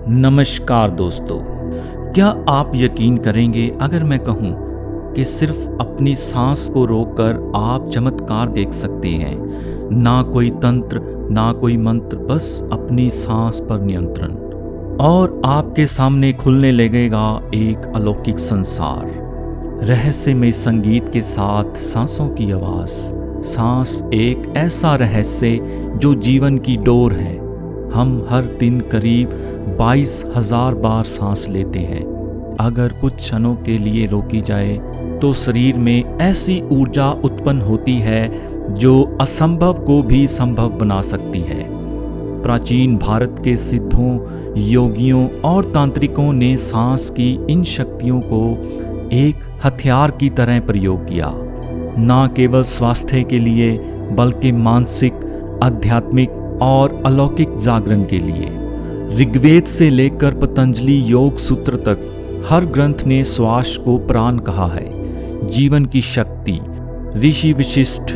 नमस्कार दोस्तों, क्या आप यकीन करेंगे अगर मैं कहूँ कि सिर्फ अपनी सांस को रोककर आप चमत्कार देख सकते हैं। ना कोई तंत्र, ना कोई मंत्र, बस अपनी सांस पर नियंत्रण, और आपके सामने खुलने लगेगा एक अलौकिक संसार। रहस्यमय संगीत के साथ सांसों की आवाज़। सांस एक ऐसा रहस्य जो जीवन की डोर है। हम हर दिन करीब 22,000 बार सांस लेते हैं। अगर कुछ क्षणों के लिए रोकी जाए तो शरीर में ऐसी ऊर्जा उत्पन्न होती है जो असंभव को भी संभव बना सकती है। प्राचीन भारत के सिद्धों, योगियों और तांत्रिकों ने सांस की इन शक्तियों को एक हथियार की तरह प्रयोग किया, न केवल स्वास्थ्य के लिए बल्कि मानसिक, आध्यात्मिक और अलौकिक जागरण के लिए। ऋग्वेद से लेकर पतंजलि योग सूत्र तक हर ग्रंथ ने श्वास को प्राण कहा है, जीवन की शक्ति। ऋषि वशिष्ठ,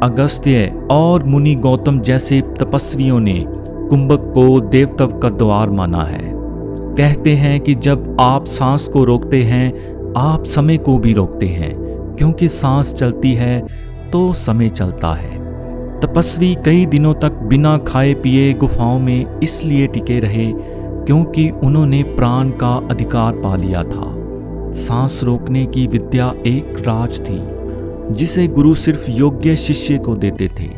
अगस्त्य और मुनि गौतम जैसे तपस्वियों ने कुंभक को देवत्व का द्वार माना है। कहते हैं कि जब आप सांस को रोकते हैं, आप समय को भी रोकते हैं, क्योंकि सांस चलती है तो समय चलता है। तपस्वी कई दिनों तक बिना खाए पिए गुफाओं में इसलिए टिके रहे क्योंकि उन्होंने प्राण का अधिकार पा लिया था। सांस रोकने की विद्या एक राज थी जिसे गुरु सिर्फ योग्य शिष्य को देते थे।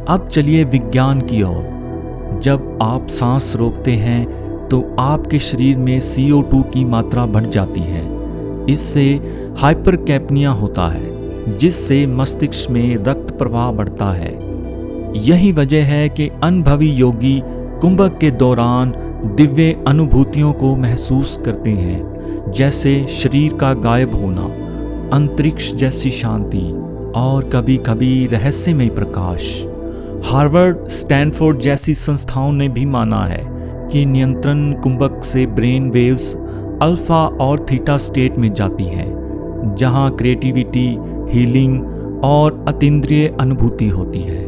अब चलिए विज्ञान की ओर। जब आप सांस रोकते हैं तो आपके शरीर में CO2 की मात्रा बढ़ जाती है। इससे हाइपरकैप्निया होता है, जिससे मस्तिष्क में रक्त प्रवाह बढ़ता है। यही वजह है कि अनुभवी योगी कुंभक के दौरान दिव्य अनुभूतियों को महसूस करते हैं, जैसे शरीर का गायब होना, अंतरिक्ष जैसी शांति और कभी कभी रहस्यमय प्रकाश। हार्वर्ड, स्टैनफोर्ड जैसी संस्थाओं ने भी माना है कि नियंत्रण कुंभक से ब्रेन वेव्स अल्फा और थीटा स्टेट में जाती हैं, जहां क्रिएटिविटी, हीलिंग और अतीन्द्रिय अनुभूति होती है।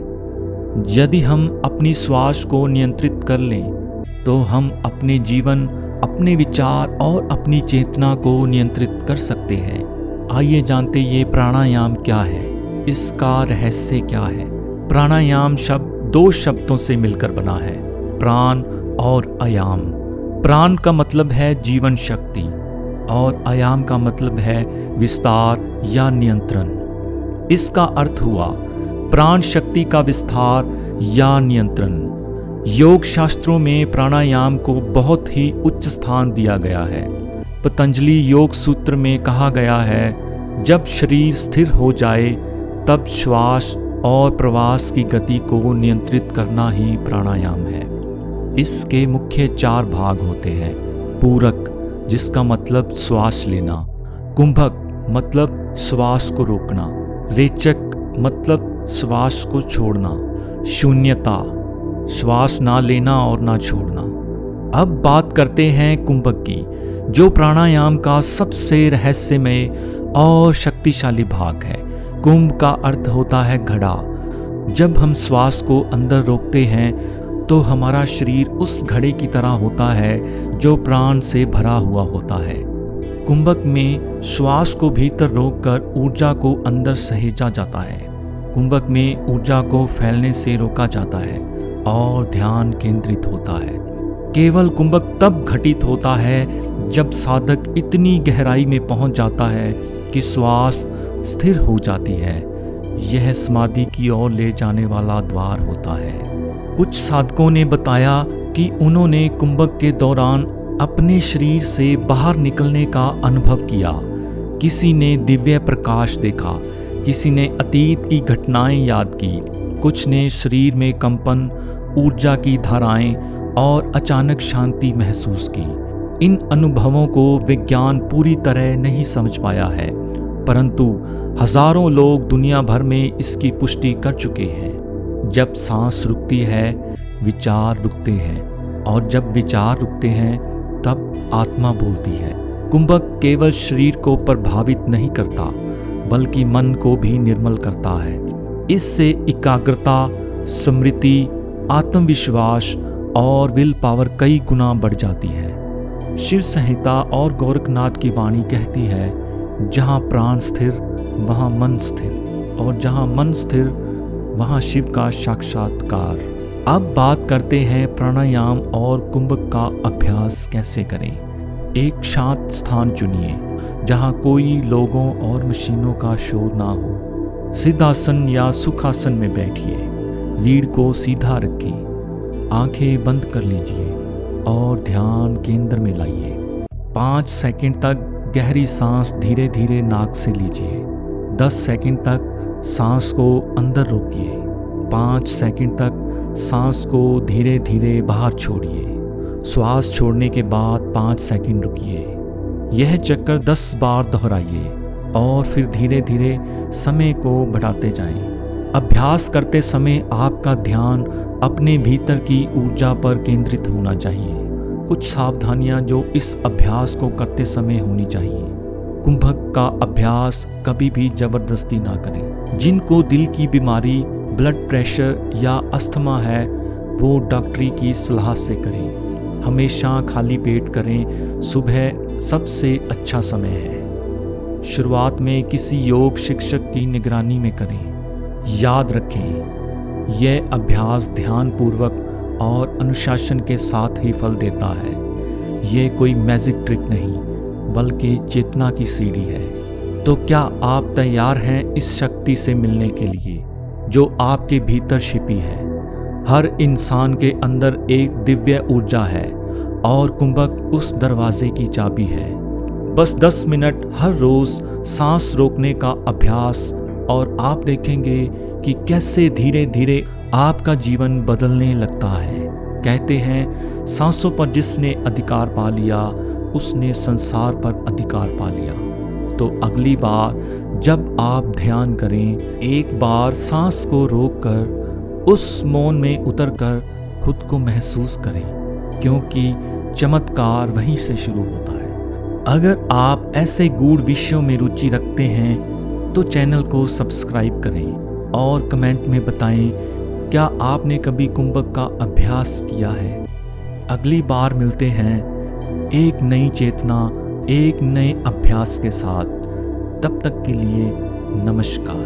यदि हम अपनी श्वास को नियंत्रित कर लें तो हम अपने जीवन, अपने विचार और अपनी चेतना को नियंत्रित कर सकते हैं। आइए जानते ये प्राणायाम क्या है, इसका रहस्य क्या है। प्राणायाम शब्द दो शब्दों से मिलकर बना है, प्राण और आयाम। प्राण का मतलब है जीवन शक्ति और आयाम का मतलब है विस्तार या नियंत्रण। इसका अर्थ हुआ प्राण शक्ति का विस्तार या नियंत्रण। योग शास्त्रों में प्राणायाम को बहुत ही उच्च स्थान दिया गया है। पतंजलि योग सूत्र में कहा गया है, जब शरीर स्थिर हो जाए तब श्वास और प्रवास की गति को नियंत्रित करना ही प्राणायाम है। इसके मुख्य 4 भाग होते हैं। पूरक, जिसका मतलब श्वास लेना। कुंभक मतलब श्वास को रोकना। रेचक मतलब श्वास को छोड़ना। शून्यता, श्वास ना लेना और ना छोड़ना। अब बात करते हैं कुंभक की, जो प्राणायाम का सबसे रहस्यमय और शक्तिशाली भाग है। कुंभ का अर्थ होता है घड़ा। जब हम श्वास को अंदर रोकते हैं तो हमारा शरीर उस घड़े की तरह होता है जो प्राण से भरा हुआ होता है। कुंभक में श्वास को भीतर रोककर ऊर्जा को अंदर सहेजा जाता है। कुंभक में ऊर्जा को फैलने से रोका जाता है और ध्यान केंद्रित होता है। केवल कुंभक तब घटित होता है जब साधक इतनी गहराई में पहुंच जाता है कि श्वास स्थिर हो जाती है। यह समाधि की ओर ले जाने वाला द्वार होता है। कुछ साधकों ने बताया कि उन्होंने कुंभक के दौरान अपने शरीर से बाहर निकलने का अनुभव किया। किसी ने दिव्य प्रकाश देखा, किसी ने अतीत की घटनाएं याद की, कुछ ने शरीर में कंपन, ऊर्जा की धाराएं और अचानक शांति महसूस की। इन अनुभवों को विज्ञान पूरी तरह नहीं समझ पाया है, परंतु हजारों लोग दुनिया भर में इसकी पुष्टि कर चुके हैं। जब सांस रुकती है, विचार रुकते हैं, और जब विचार रुकते हैं तब आत्मा बोलती है। कुंभक केवल शरीर को प्रभावित नहीं करता बल्कि मन को भी निर्मल करता है। इससे एकाग्रता, स्मृति, आत्मविश्वास और विल पावर कई गुना बढ़ जाती है। शिव संहिता और गोरखनाथ की वाणी कहती है, जहाँ प्राण स्थिर वहाँ मन स्थिर, और जहाँ मन स्थिर वहाँ शिव का साक्षात्कार। अब बात करते हैं प्राणायाम और कुंभक का अभ्यास कैसे करें। एक शांत स्थान चुनिए जहाँ कोई लोगों और मशीनों का शोर ना हो। सिद्धासन या सुखासन में बैठिए, लीड को सीधा रखें, आंखें बंद कर लीजिए और ध्यान केंद्र में लाइए। 5 सेकंड तक गहरी सांस धीरे धीरे नाक से लीजिए। 10 सेकंड तक सांस को अंदर रोकिए। 5 सेकंड तक सांस को धीरे धीरे बाहर छोड़िए। श्वास छोड़ने के बाद 5 सेकंड रुकिए। यह चक्कर 10 बार दोहराइए और फिर धीरे धीरे समय को बढ़ाते जाएं। अभ्यास करते समय आपका ध्यान अपने भीतर की ऊर्जा पर केंद्रित होना चाहिए। कुछ सावधानियां जो इस अभ्यास को करते समय होनी चाहिए। कुंभक का अभ्यास कभी भी जबरदस्ती ना करें। जिनको दिल की बीमारी, ब्लड प्रेशर या अस्थमा है वो डॉक्टरी की सलाह से करें। हमेशा खाली पेट करें। सुबह सबसे अच्छा समय है। शुरुआत में किसी योग शिक्षक की निगरानी में करें। याद रखें, यह अभ्यास ध्यानपूर्वक और अनुशासन के साथ ही फल देता है। यह कोई मैजिक ट्रिक नहीं, बल्कि चेतना की सीढ़ी है। तो क्या आप तैयार हैं इस शक्ति से मिलने के लिए जो आपके भीतर छिपी है? हर इंसान के अंदर एक दिव्य ऊर्जा है और कुंभक उस दरवाजे की चाबी है। बस 10 मिनट हर रोज सांस रोकने का अभ्यास और आप देखेंगे कि कैसे धीरे धीरे आपका जीवन बदलने लगता है। कहते हैं, सांसों पर जिसने अधिकार पा लिया उसने संसार पर अधिकार पा लिया। तो अगली बार जब आप ध्यान करें, एक बार सांस को रोककर उस मौन में उतरकर खुद को महसूस करें, क्योंकि चमत्कार वहीं से शुरू होता है। अगर आप ऐसे गूढ़ विषयों में रुचि रखते हैं तो चैनल को सब्सक्राइब करें और कमेंट में बताएं, क्या आपने कभी कुंभक का अभ्यास किया है? अगली बार मिलते हैं एक नई चेतना, एक नए अभ्यास के साथ। तब तक के लिए नमस्कार।